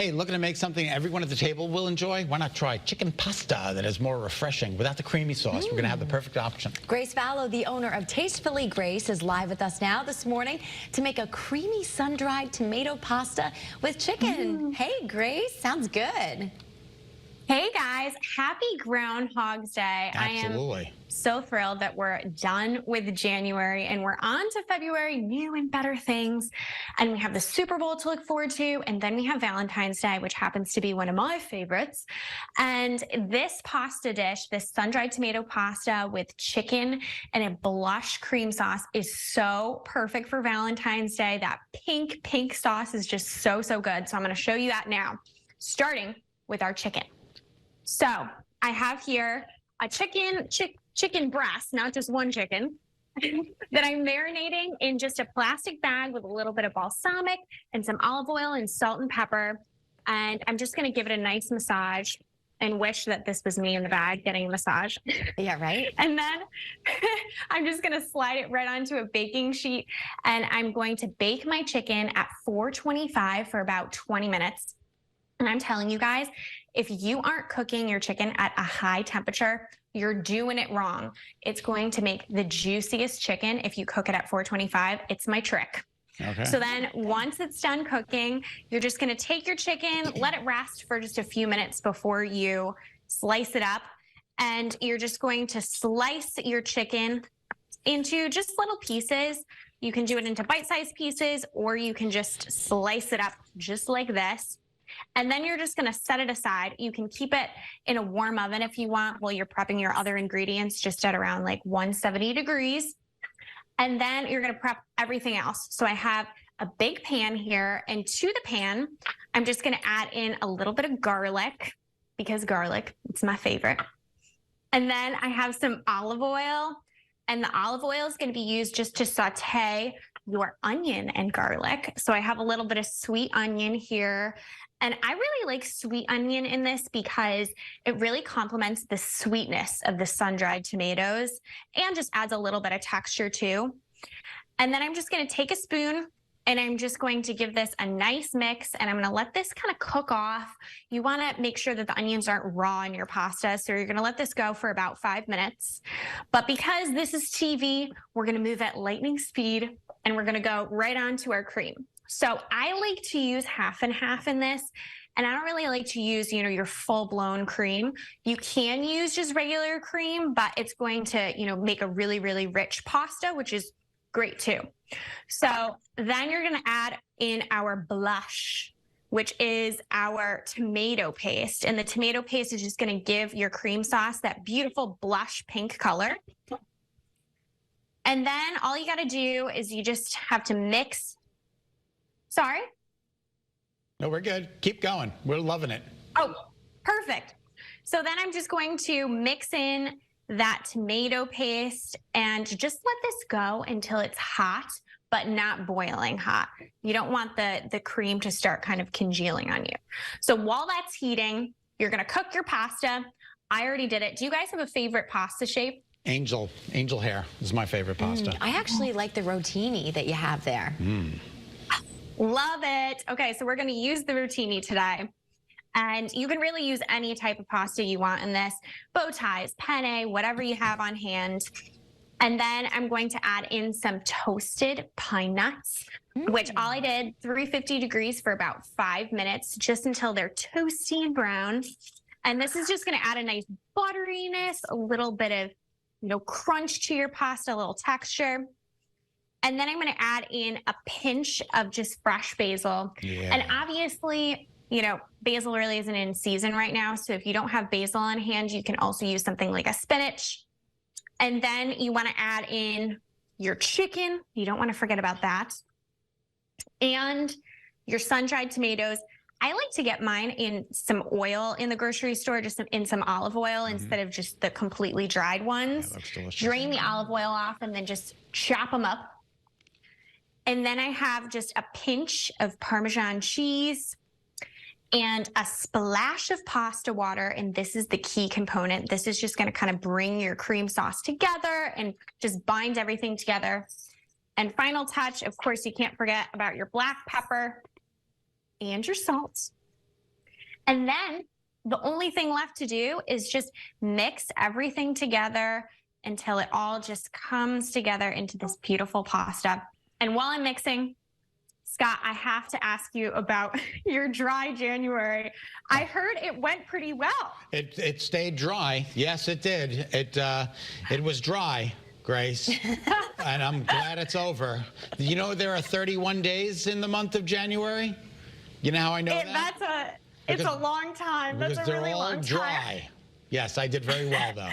Hey, looking to make something everyone at the table will enjoy? Why not try chicken pasta that is more refreshing without the creamy sauce? We're going to have the perfect option. Grace Vallo, the owner of Tastefully Grace, is live with us now this morning to make a creamy sun-dried tomato pasta with chicken. Hey, Grace, sounds good. Hey guys, happy Groundhog's Day. Absolutely. I am so thrilled that we're done with January and we're on to February, new and better things. And we have the Super Bowl to look forward to, and then we have Valentine's Day, which happens to be one of my favorites. And this pasta dish, this sun-dried tomato pasta with chicken and a blush cream sauce, is so perfect for Valentine's Day. That pink sauce is just so good. So I'm going to show you that now, starting with our chicken. So I have here a chicken breast, not just one chicken, that I'm marinating in just a plastic bag with a little bit of balsamic and some olive oil and salt and pepper. And I'm just going to give it a nice massage and wish that this was me in the bag getting a massage. Yeah, right. And then I'm just going to slide it right onto a baking sheet, and I'm going to bake my chicken at 425 for about 20 minutes. And I'm telling you guys, if you aren't cooking your chicken at a high temperature, you're doing it wrong. It's going to make the juiciest chicken if you cook it at 425. It's my trick. Okay. So then once it's done cooking, you're just going to take your chicken, let it rest for just a few minutes before you slice it up. And you're just going to slice your chicken into just little pieces. You can do it into bite-sized pieces, or you can just slice it up just like this. And then you're just going to set it aside. You can keep it in a warm oven if you want while you're prepping your other ingredients, just at around like 170 degrees. And then you're going to prep everything else. So I have a big pan here, and to the pan, I'm just going to add in a little bit of garlic, because garlic, it's my favorite. And then I have some olive oil, and the olive oil is going to be used just to saute your onion and garlic. So I have a little bit of sweet onion here. And I really like sweet onion in this because it really complements the sweetness of the sun-dried tomatoes and just adds a little bit of texture too. And then I'm just going to take a spoon and I'm just going to give this a nice mix, and I'm going to let this kind of cook off. You want to make sure that the onions aren't raw in your pasta, so you're going to let this go for about 5 minutes. But because this is TV, we're going to move at lightning speed, and we're going to go right on to our cream. So I like to use half and half in this, and I don't really like to use, your full-blown cream. You can use just regular cream, but it's going to, make a really, really rich pasta, which is great too. So then you're going to add in our blush, which is our tomato paste. And the tomato paste is just going to give your cream sauce that beautiful blush pink color. And then all you got to do is you just have to mix. Sorry? No, we're good. Keep going. We're loving it. Oh, perfect. So then I'm just going to mix in that tomato paste and just let this go until it's hot, but not boiling hot. You don't want the cream to start kind of congealing on you. So while that's heating, you're gonna cook your pasta. I already did it. Do you guys have a favorite pasta shape? Angel hair is my favorite pasta. I actually like the rotini that you have there. Love it. Okay, so we're gonna use the rotini today. And you can really use any type of pasta you want in this. Bow ties, penne, whatever you have on hand. And then I'm going to add in some toasted pine nuts, which all I did, 350 degrees for about 5 minutes, just until they're toasty and brown. And this is just gonna add a nice butteriness, a little bit of, crunch to your pasta, a little texture. And then I'm gonna add in a pinch of just fresh basil. Yeah. And obviously, basil really isn't in season right now. So if you don't have basil on hand, you can also use something like a spinach. And then you want to add in your chicken. You don't want to forget about that. And your sun-dried tomatoes. I like to get mine in some oil in the grocery store, just in some olive oil instead of just the completely dried ones. Yeah, that's delicious. Drain the olive oil off and then just chop them up. And then I have just a pinch of Parmesan cheese and a splash of pasta water, and this is the key component. This is just gonna kind of bring your cream sauce together and just bind everything together. And final touch, of course, you can't forget about your black pepper and your salt. And then the only thing left to do is just mix everything together until it all just comes together into this beautiful pasta. And while I'm mixing, Scott, I have to ask you about your dry January. I heard it went pretty well. It stayed dry. Yes, it did. It was dry, Grace, and I'm glad it's over. You know there are 31 days in the month of January? You know how I know that? It's a long time. That's a really long time. Because they're all dry. Yes, I did very well, though.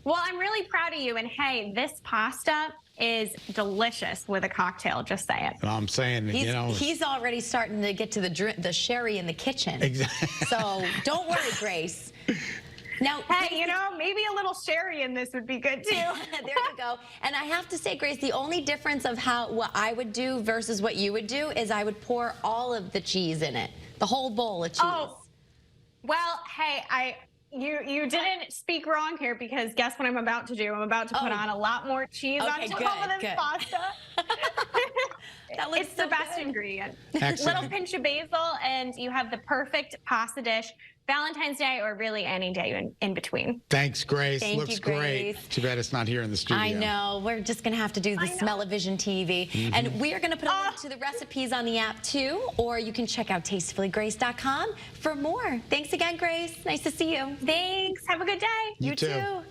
Well, I'm really proud of you. And hey, this pasta is delicious with a cocktail, just saying. And I'm saying, he's already starting to get to the sherry in the kitchen. Exactly. So don't worry, Grace. Now, hey, maybe a little sherry in this would be good too. There you go. And I have to say, Grace, the only difference of what I would do versus what you would do is I would pour all of the cheese in it, the whole bowl of cheese. Oh, well, hey, You didn't speak wrong here, because guess what I'm about to do? I'm about to put on a lot more cheese on top of this pasta. It's the best ingredient. Excellent. Little pinch of basil, and you have the perfect pasta dish. Valentine's Day, or really any day in between. Thanks, Grace. Thank Looks you, Grace. great. Too bad it's not here in the studio. I know. We're just going to have to do the Smell-O-Vision TV. And we are going to put a link to the recipes on the app, too. Or you can check out tastefullygrace.com for more. Thanks again, Grace. Nice to see you. Thanks. Have a good day. You too.